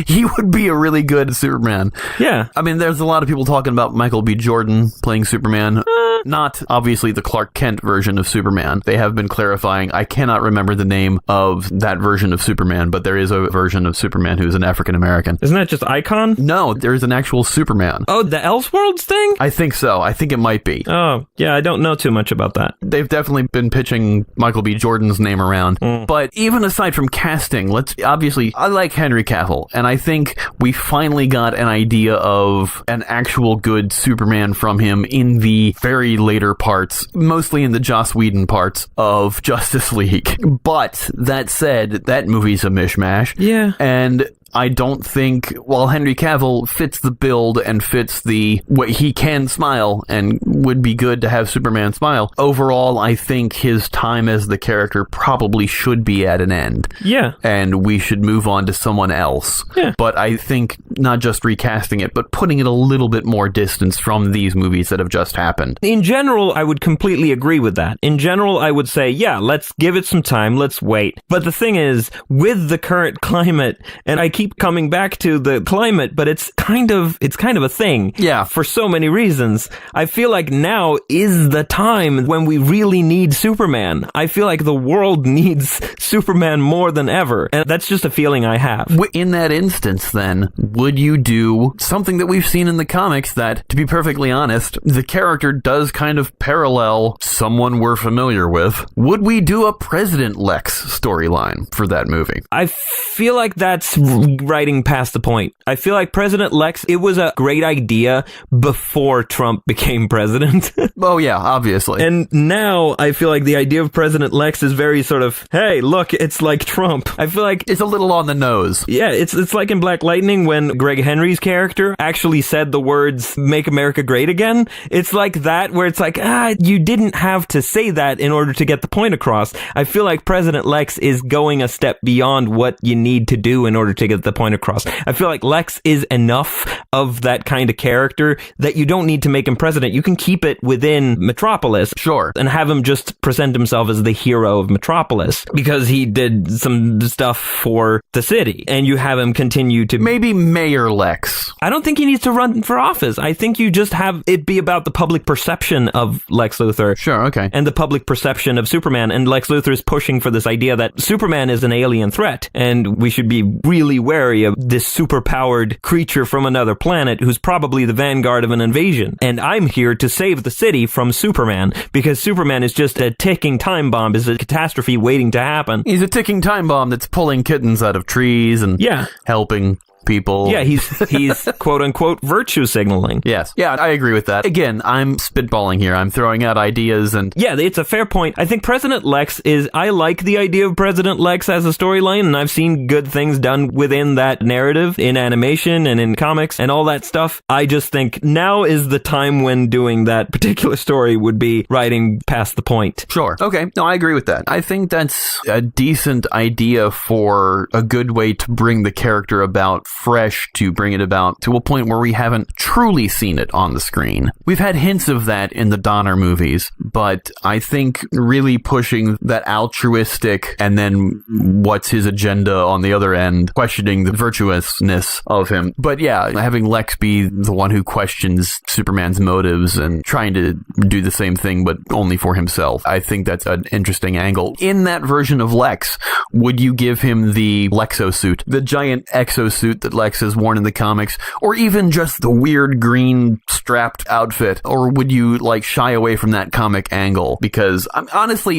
He would be a really good Superman. Yeah. I mean, there's a lot of people talking about Michael B. Jordan playing Superman. Not, obviously, the Clark Kent version of Superman. They have been clarifying. I cannot remember the name of that version of Superman, but there is a version of Superman who's an African-American. Isn't that just Icon? No, there's an actual Superman. Oh, the Elseworlds thing? I think so. I think it might be. Oh, yeah, I don't know too much about that. They've definitely been pitching Michael B. Jordan's name around. But even aside from casting, obviously, I like Henry Cavill, and I think we finally got an idea of an actual good Superman from him in the very later parts, mostly in the Joss Whedon parts of Justice League. But that said, that movie's a mishmash. Yeah. And I don't think, while Henry Cavill fits the build and fits the way he can smile and would be good to have Superman smile, overall, I think his time as the character probably should be at an end. Yeah. And we should move on to someone else. Yeah. But I think not just recasting it, but putting it a little bit more distance from these movies that have just happened. In general, I would completely agree with that. In general, I would say, yeah, let's give it some time, let's wait. But the thing is, with the current climate, and I keep coming back to the climate, but it's kind of a thing. Yeah. For so many reasons. I feel like now is the time when we really need Superman. I feel like the world needs Superman more than ever. And that's just a feeling I have. In that instance, then, would you do something that we've seen in the comics that, to be perfectly honest, the character does kind of parallel someone we're familiar with? Would we do a President Lex storyline for that movie? I feel like that's writing past the point. I feel like President Lex, it was a great idea before Trump became president. Oh, yeah, obviously. And now I feel like the idea of President Lex is very sort of, hey, look, it's like Trump. I feel like it's a little on the nose. Yeah, it's like in Black Lightning when Greg Henry's character actually said the words, "Make America Great Again." It's like that, where it's like, you didn't have to say that in order to get the point across. I feel like President Lex is going a step beyond what you need to do in order to get the point across. I feel like Lex is enough of that kind of character that you don't need to make him president. You can keep it within Metropolis. Sure. And have him just present himself as the hero of Metropolis because he did some stuff for the city. And you have him continue to... Maybe Mayor Lex. I don't think he needs to run for office. I think you just have it be about the public perception of Lex Luthor. Sure, okay. And the public perception of Superman. And Lex Luthor is pushing for this idea that Superman is an alien threat. And we should be really wary of this superpowered creature from another planet who's probably the vanguard of an invasion. And I'm here to save the city from Superman because Superman is just a ticking time bomb, is a catastrophe waiting to happen. He's a ticking time bomb that's pulling kittens out of trees and helping people. Yeah, he's quote-unquote virtue signaling. Yes. Yeah, I agree with that. Again, I'm spitballing here. I'm throwing out ideas and... Yeah, it's a fair point. I think President Lex is... I like the idea of President Lex as a storyline, and I've seen good things done within that narrative in animation and in comics and all that stuff. I just think now is the time when doing that particular story would be writing past the point. Sure. Okay. No, I agree with that. I think that's a decent idea for a good way to bring the character about fresh, to bring it about to a point where we haven't truly seen it on the screen. We've had hints of that in the Donner movies, but I think really pushing that altruistic and then what's his agenda on the other end, questioning the virtuousness of him. But yeah, having Lex be the one who questions Superman's motives and trying to do the same thing but only for himself. I think that's an interesting angle. In that version of Lex, would you give him the Lexosuit, the giant exosuit that Lex has worn in the comics, or even just the weird green strapped outfit? Or would you shy away from that comic angle? Because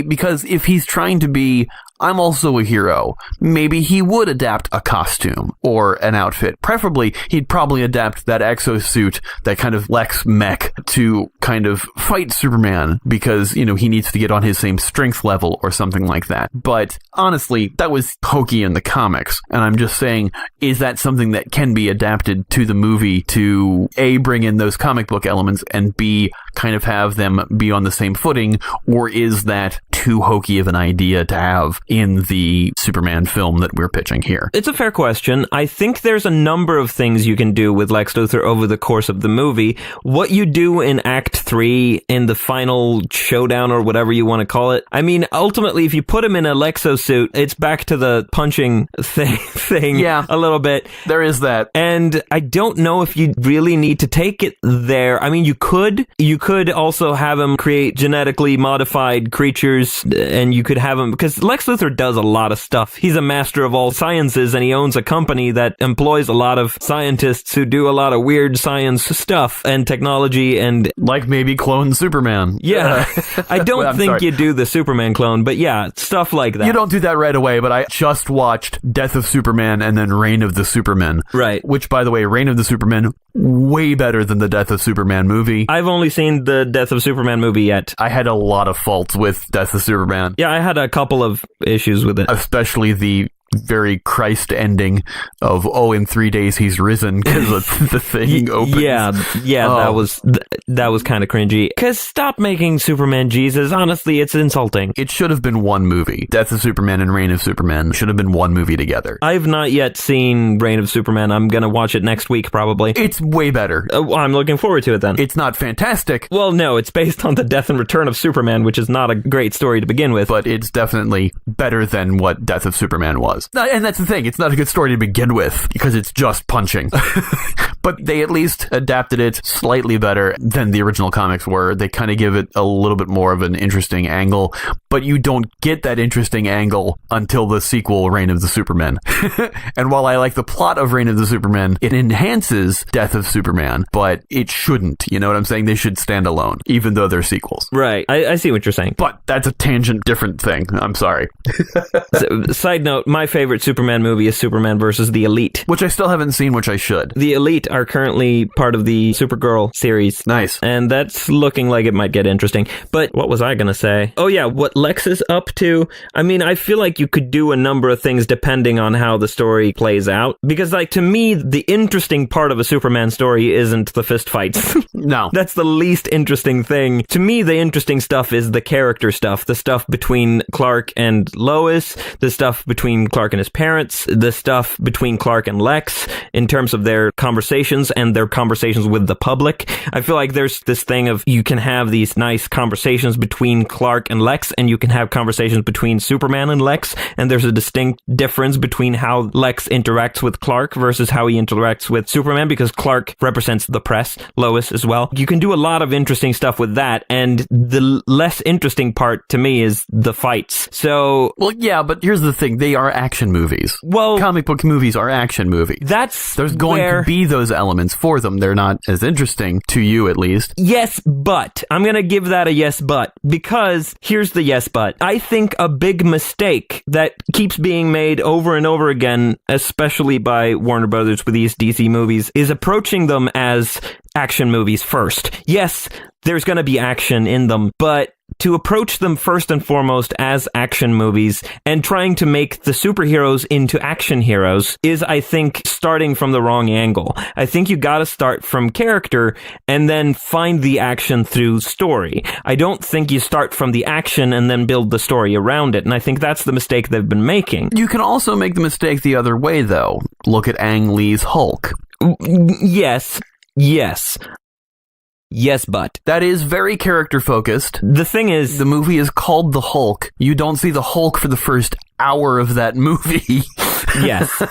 because if he's trying to be, I'm also a hero, maybe he would adapt a costume or an outfit. Preferably, he'd probably adapt that exosuit, that kind of Lex mech, to kind of fight Superman because, he needs to get on his same strength level or something like that. But honestly, that was hokey in the comics. And I'm just saying, is that something that can be adapted to the movie to A, bring in those comic book elements, and B, kind of have them be on the same footing? Or is that too hokey of an idea to have in the Superman film that we're pitching here? It's a fair question. I think there's a number of things you can do with Lex Luthor over the course of the movie. What you do in Act 3, in the final showdown or whatever you want to call it, I mean, ultimately, if you put him in a Lexo suit, it's back to the punching thing a little bit. There is that. And I don't know if you really need to take it there. I mean, you could also have him create genetically modified creatures, and you could have him, because Lex Luthor does a lot of stuff. He's a master of all sciences, and he owns a company that employs a lot of scientists who do a lot of weird science stuff and technology, and like maybe clone Superman. Yeah. I don't think you do the Superman clone, but yeah, stuff like that. You don't do that right away, but I just watched Death of Superman and then Reign of the Supermen. Right. Which, by the way, Reign of the Supermen, way better than the Death of Superman movie. I've only seen the Death of Superman movie yet. I had a lot of faults with Death of Superman. Yeah, I had a couple of issues with it. Especially the very Christ ending of, in 3 days he's risen, because the thing opens. That was kind of cringy. Because stop making Superman Jesus. Honestly, it's insulting. It should have been one movie. Death of Superman and Reign of Superman should have been one movie together. I've not yet seen Reign of Superman. I'm going to watch it next week, probably. It's way better. I'm looking forward to it then. It's not fantastic. Well, no, it's based on the death and return of Superman, which is not a great story to begin with. But it's definitely better than what Death of Superman was. And that's the thing, it's not a good story to begin with, because it's just punching. But they at least adapted it slightly better than the original comics were. They kind of give it a little bit more of an interesting angle, but you don't get that interesting angle until the sequel, Reign of the Supermen. And while I like the plot of Reign of the Supermen, it enhances Death of Superman, but it shouldn't. You know what I'm saying? They should stand alone, even though they're sequels. Right. I see what you're saying. But that's a tangent, different thing. I'm sorry. Side note, my favorite Superman movie is Superman versus the Elite. Which I still haven't seen, which I should. The Elite are currently part of the Supergirl series. Nice. And that's looking like it might get interesting. But what was I going to say? Oh yeah, what Lex is up to? I mean, I feel like you could do a number of things depending on how the story plays out. Because, like, to me, the interesting part of a Superman story isn't the fist fights. No. That's the least interesting thing. To me, the interesting stuff is the character stuff. The stuff between Clark and Lois. The stuff between Clark and his parents. The stuff between Clark and Lex in terms of their conversations and their conversations with the public. I feel like there's this thing of you can have these nice conversations between Clark and Lex, and you can have conversations between Superman and Lex, and there's a distinct difference between how Lex interacts with Clark versus how he interacts with Superman, because Clark represents the press, Lois as well. You can do a lot of interesting stuff with that, and the less interesting part to me is the fights. So... Well, yeah, but here's the thing. They are action movies. Well... Comic book movies are action movies. There's going to be those elements for them. They're not as interesting, to you at least. Yes, but. I'm going to give that a yes, but. Because, here's the yes, but. I think a big mistake that keeps being made over and over again, especially by Warner Brothers with these DC movies, is approaching them as action movies first. Yes, there's going to be action in them, but to approach them first and foremost as action movies and trying to make the superheroes into action heroes is, I think, starting from the wrong angle. I think you gotta start from character and then find the action through story. I don't think you start from the action and then build the story around it, and I think that's the mistake they've been making. You can also make the mistake the other way, though. Look at Ang Lee's Hulk. Yes. Yes, but. That is very character-focused. The thing is... The movie is called The Hulk. You don't see the Hulk for the first hour of that movie. Yes.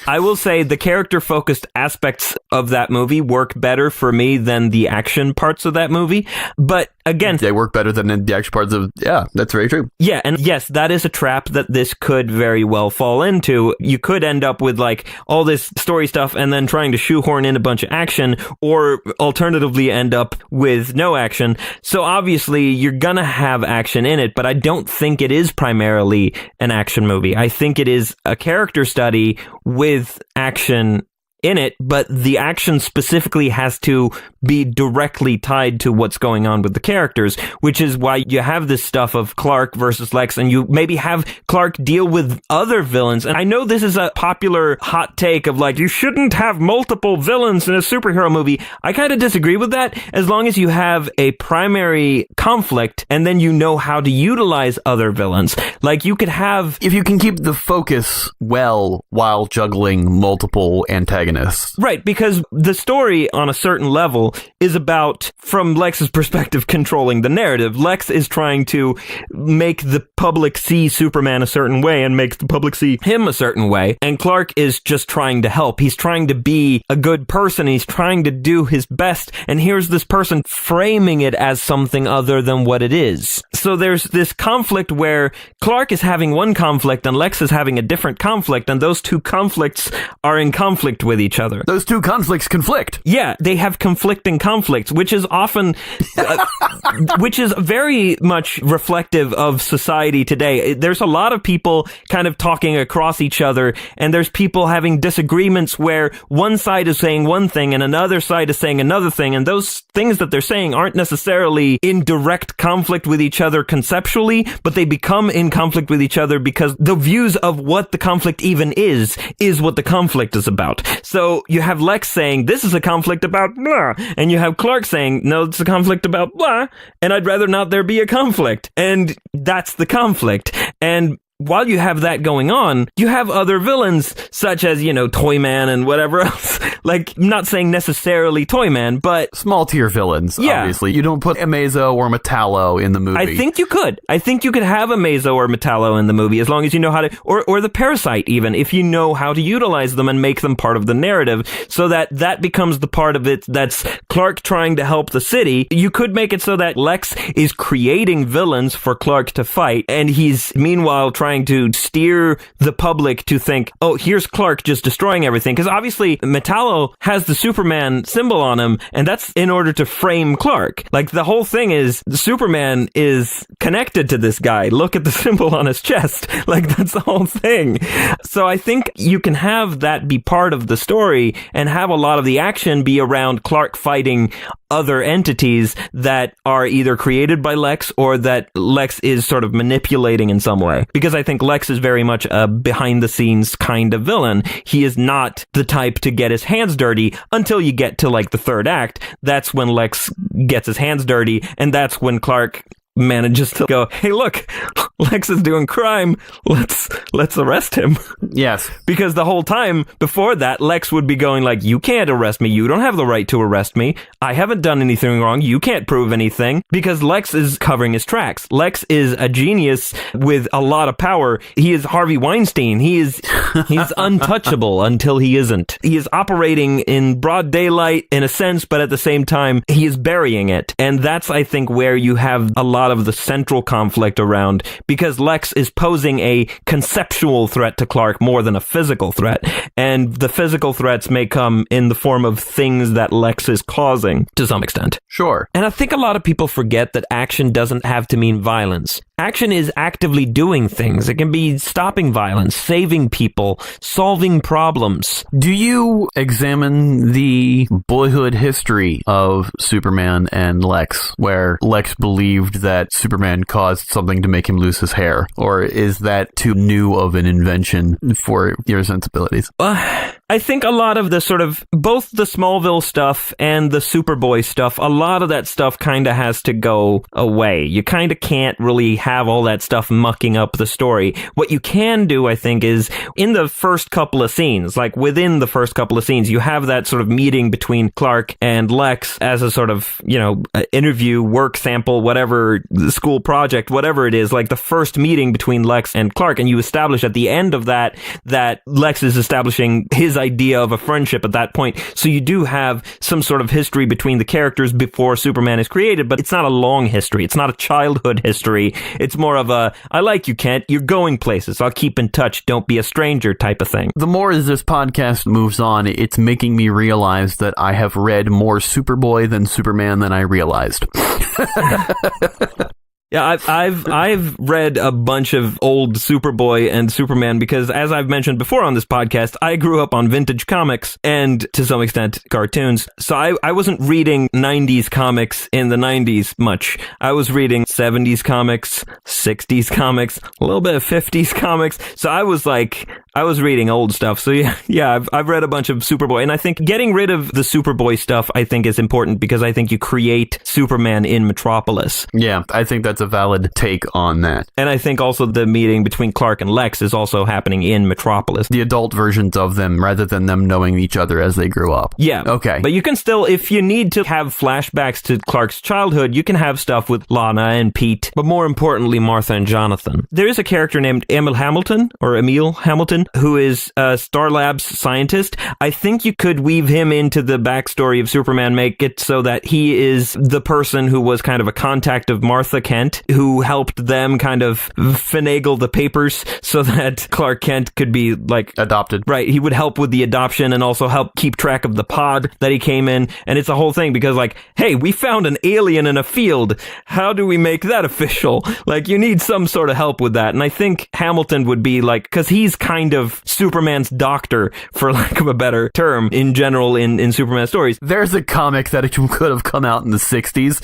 I will say the character-focused aspects of that movie work better for me than the action parts of that movie. But again... They work better than the action parts of... Yeah, that's very true. Yeah, and yes, that is a trap that this could very well fall into. You could end up with, like, all this story stuff and then trying to shoehorn in a bunch of action, or alternatively end up with no action. So obviously, you're gonna have action in it, but I don't think it is primarily an action movie. I think it is a character study with action in it, but the action specifically has to be directly tied to what's going on with the characters, which is why you have this stuff of Clark versus Lex, and you maybe have Clark deal with other villains. And I know this is a popular hot take of like, you shouldn't have multiple villains in a superhero movie. I kind of disagree with that, as long as you have a primary conflict and then you know how to utilize other villains. Like, you could have... If you can keep the focus well while juggling multiple antagonists. Right, because the story on a certain level is about, from Lex's perspective, controlling the narrative. Lex is trying to make the public see Superman a certain way and make the public see him a certain way. And Clark is just trying to help. He's trying to be a good person. He's trying to do his best. And here's this person framing it as something other than what it is. So there's this conflict where Clark is having one conflict and Lex is having a different conflict, and those two conflicts are in conflict with each other. Those two conflicts conflict. Yeah, they have conflicting conflicts, which is often, which is very much reflective of society today. There's a lot of people kind of talking across each other, and there's people having disagreements where one side is saying one thing and another side is saying another thing, and those things that they're saying aren't necessarily in direct conflict with each other conceptually, but they become in conflict with each other because the views of what the conflict even is what the conflict is about. So you have Lex saying, this is a conflict about blah, and you have Clark saying, no, it's a conflict about blah, and I'd rather not there be a conflict. And that's the conflict. And while you have that going on, you have other villains, such as, you know, Toyman and whatever else. Like, I'm not saying necessarily Toyman, but... Small tier villains, obviously. You don't put Amazo or Metallo in the movie. I think you could. I think you could have Amazo or Metallo in the movie, as long as you know how to... Or the Parasite, even, if you know how to utilize them and make them part of the narrative, so that becomes the part of it that's Clark trying to help the city. You could make it so that Lex is creating villains for Clark to fight, and he's, meanwhile, trying to steer the public to think, oh, here's Clark just destroying everything. Because obviously, Metallo has the Superman symbol on him, and that's in order to frame Clark. Like, the whole thing is, Superman is connected to this guy. Look at the symbol on his chest. Like, that's the whole thing. So I think you can have that be part of the story and have a lot of the action be around Clark fighting other entities that are either created by Lex or that Lex is sort of manipulating in some way. Because I think Lex is very much a behind-the-scenes kind of villain. He is not the type to get his hands dirty until you get to, like, the third act. That's when Lex gets his hands dirty, and that's when Clark manages to go, hey, look, Lex is doing crime. Let's arrest him. Yes. Because the whole time before that, Lex would be going like, you can't arrest me. You don't have the right to arrest me. I haven't done anything wrong. You can't prove anything. Because Lex is covering his tracks. Lex is a genius with a lot of power. He is Harvey Weinstein. He's untouchable until he isn't. He is operating in broad daylight in a sense, but at the same time, he is burying it. And that's, I think, where you have a lot of the central conflict around, because Lex is posing a conceptual threat to Clark more than a physical threat. And the physical threats may come in the form of things that Lex is causing to some extent. Sure. And I think a lot of people forget that action doesn't have to mean violence. Action is actively doing things. It can be stopping violence, saving people, solving problems. Do you examine the boyhood history of Superman and Lex, where Lex believed that Superman caused something to make him lose his hair? Or is that too new of an invention for your sensibilities? I think a lot of the sort of, both the Smallville stuff and the Superboy stuff, a lot of that stuff kind of has to go away. You kind of can't really have all that stuff mucking up the story. What you can do, I think, is in the first couple of scenes, like within the first couple of scenes, you have that sort of meeting between Clark and Lex as a sort of, you know, interview, work sample, whatever, school project, whatever it is, like the first meeting between Lex and Clark, and you establish at the end of that Lex is establishing his idea of a friendship at that point. So you do have some sort of history between the characters before Superman is created, but it's not a long history. It's not a childhood history. It's more of a, I like you, Kent. You're going places. I'll keep in touch. Don't be a stranger type of thing. The more as this podcast moves on, it's making me realize that I have read more Superboy than Superman than I realized. Yeah, I've read a bunch of old Superboy and Superman because, as I've mentioned before on this podcast, I grew up on vintage comics and, to some extent, cartoons. So I wasn't reading 90s comics in the 90s much. I was reading 70s comics, 60s comics, a little bit of 50s comics. So I was reading old stuff. So yeah, I've read a bunch of Superboy, and I think getting rid of the Superboy stuff, I think, is important because I think you create Superman in Metropolis. Yeah, I think that's a valid take on that. And I think also the meeting between Clark and Lex is also happening in Metropolis. The adult versions of them, rather than them knowing each other as they grew up. Yeah. Okay. But you can still, if you need to have flashbacks to Clark's childhood, you can have stuff with Lana and Pete, but more importantly, Martha and Jonathan. There is a character named Emil Hamilton, who is a Star Labs scientist. I think you could weave him into the backstory of Superman, make it so that he is the person who was kind of a contact of Martha Kent, who helped them kind of finagle the papers so that Clark Kent could be, like, adopted. Right. He would help with the adoption and also help keep track of the pod that he came in. And it's a whole thing because, like, hey, we found an alien in a field. How do we make that official? Like, you need some sort of help with that. And I think Hamilton would be like, because he's kind of Superman's doctor, for lack of a better term, in general in Superman stories. There's a comic that could have come out in the 60s.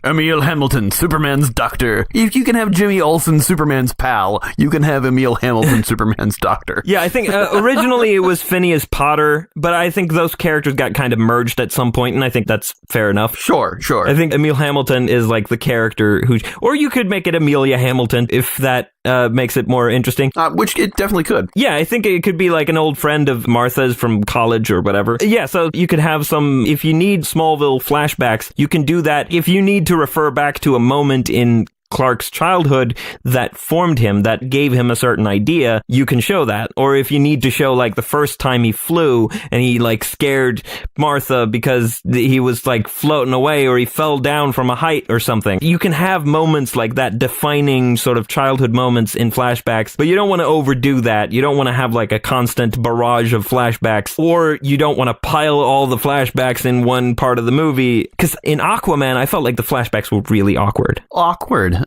Emil Hamilton, Superman's doctor. If you can have Jimmy Olsen, Superman's pal, you can have Emil Hamilton, Superman's doctor. Yeah, I think originally it was Phineas Potter, but I think those characters got kind of merged at some point, and I think that's fair enough. Sure. I think Emil Hamilton is like the character who, or you could make it Amelia Hamilton if that makes it more interesting. Which it definitely could. Yeah, I think it could be like an old friend of Martha's from college or whatever. Yeah, so you could have some, if you need Smallville flashbacks, you can do that. If you need to refer back to a moment in Clark's childhood that formed him, that gave him a certain idea, you can show that. Or if you need to show, like, the first time he flew and he, like, scared Martha because he was, like, floating away or he fell down from a height or something. You can have moments like that, defining sort of childhood moments in flashbacks, but you don't want to overdo that. You don't want to have, like, a constant barrage of flashbacks, or you don't want to pile all the flashbacks in one part of the movie. Because in Aquaman, I felt like the flashbacks were really awkward.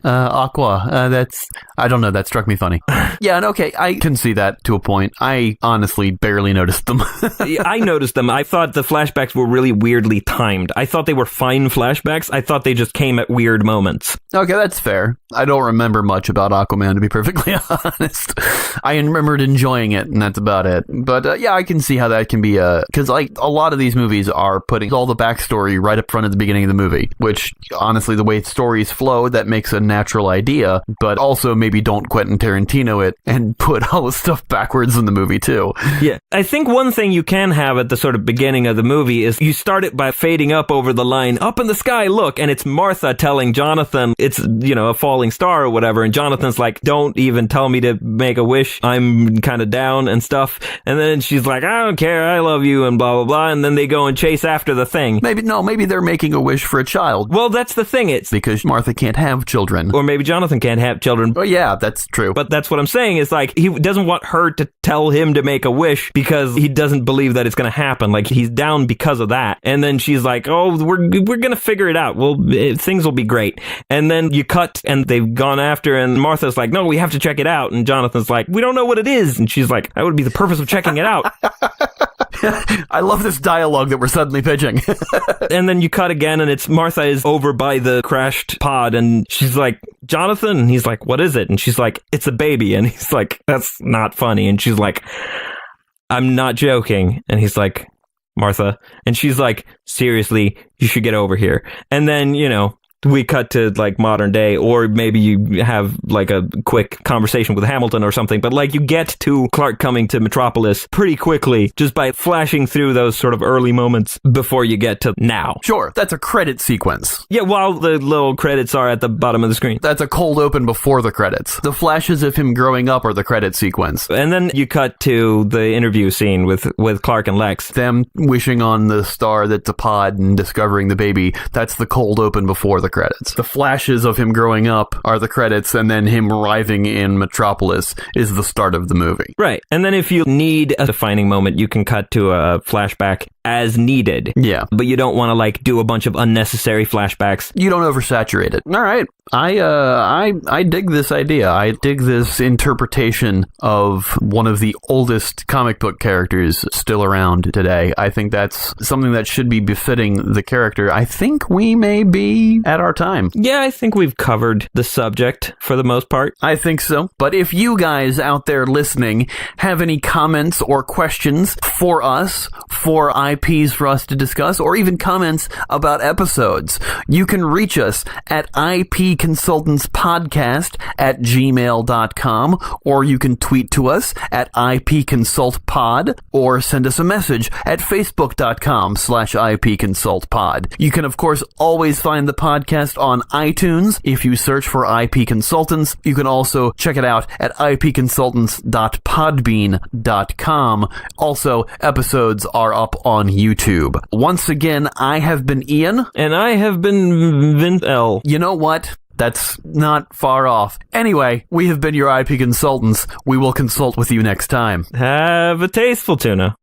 I don't know, that struck me funny. Yeah, and okay, I can see that to a point. I honestly barely noticed them. I noticed them. I thought the flashbacks were really weirdly timed. I thought they were fine flashbacks. I thought they just came at weird moments. Okay, that's fair. I don't remember much about Aquaman, to be perfectly honest. I remembered enjoying it, and that's about it. But yeah, I can see how that can be because like a lot of these movies are putting all the backstory right up front at the beginning of the movie, which honestly, the way stories flow, that makes a natural idea, but also maybe don't Quentin Tarantino it and put all the stuff backwards in the movie too. Yeah. I think one thing you can have at the sort of beginning of the movie is you start it by fading up over the line, up in the sky, look, and it's Martha telling Jonathan it's, you know, a falling star or whatever, and Jonathan's like, don't even tell me to make a wish, I'm kind of down and stuff, and then she's like, I don't care, I love you, and blah, blah, blah, and then they go and chase after the thing. Maybe they're making a wish for a child. Well, that's the thing, it's because Martha can't have children. Or maybe Jonathan can't have children. Oh, yeah, that's true. But that's what I'm saying is, like, he doesn't want her to tell him to make a wish because he doesn't believe that it's going to happen. Like, he's down because of that. And then she's like, oh, we're going to figure it out. Well, things will be great. And then you cut and they've gone after, and Martha's like, no, we have to check it out. And Jonathan's like, we don't know what it is. And she's like, that would be the purpose of checking it out. I love this dialogue that we're suddenly pitching. And then you cut again, and it's Martha is over by the crashed pod, and she's like, Jonathan? And he's like, what is it? And she's like, it's a baby. And he's like, that's not funny. And she's like, I'm not joking. And he's like, Martha. And she's like, seriously, you should get over here. And then, you know, we cut to like modern day, or maybe you have like a quick conversation with Hamilton or something, but like you get to Clark coming to Metropolis pretty quickly just by flashing through those sort of early moments before you get to now. Sure, that's a credit sequence. Yeah, while the little credits are at the bottom of the screen. That's a cold open before the credits. The flashes of him growing up are the credit sequence. And then you cut to the interview scene with Clark and Lex. Them wishing on the star that's a pod and discovering the baby. That's the cold open before the credits. The flashes of him growing up are the credits, and then him arriving in Metropolis is the start of the movie. Right. And then if you need a defining moment, you can cut to a flashback as needed. Yeah. But you don't want to like do a bunch of unnecessary flashbacks. You don't oversaturate it. All right. I dig this idea. I dig this interpretation of one of the oldest comic book characters still around today. I think that's something that should be befitting the character. I think we may be at our time. Yeah, I think we've covered the subject for the most part. I think so. But if you guys out there listening have any comments or questions for us, for IPs for us to discuss, or even comments about episodes, you can reach us at ipconsultantspodcast@gmail.com, or you can tweet to us at ipconsultpod, or send us a message at facebook.com/ipconsultpod. You can, of course, always find the podcast on iTunes if you search for IP Consultants. You can also check it out at ipconsultants.podbean.com. Also, episodes are up on YouTube. Once again, I have been Ian. And I have been Vincent. You know what? That's not far off. Anyway, we have been your IP consultants. We will consult with you next time. Have a tasteful tuna.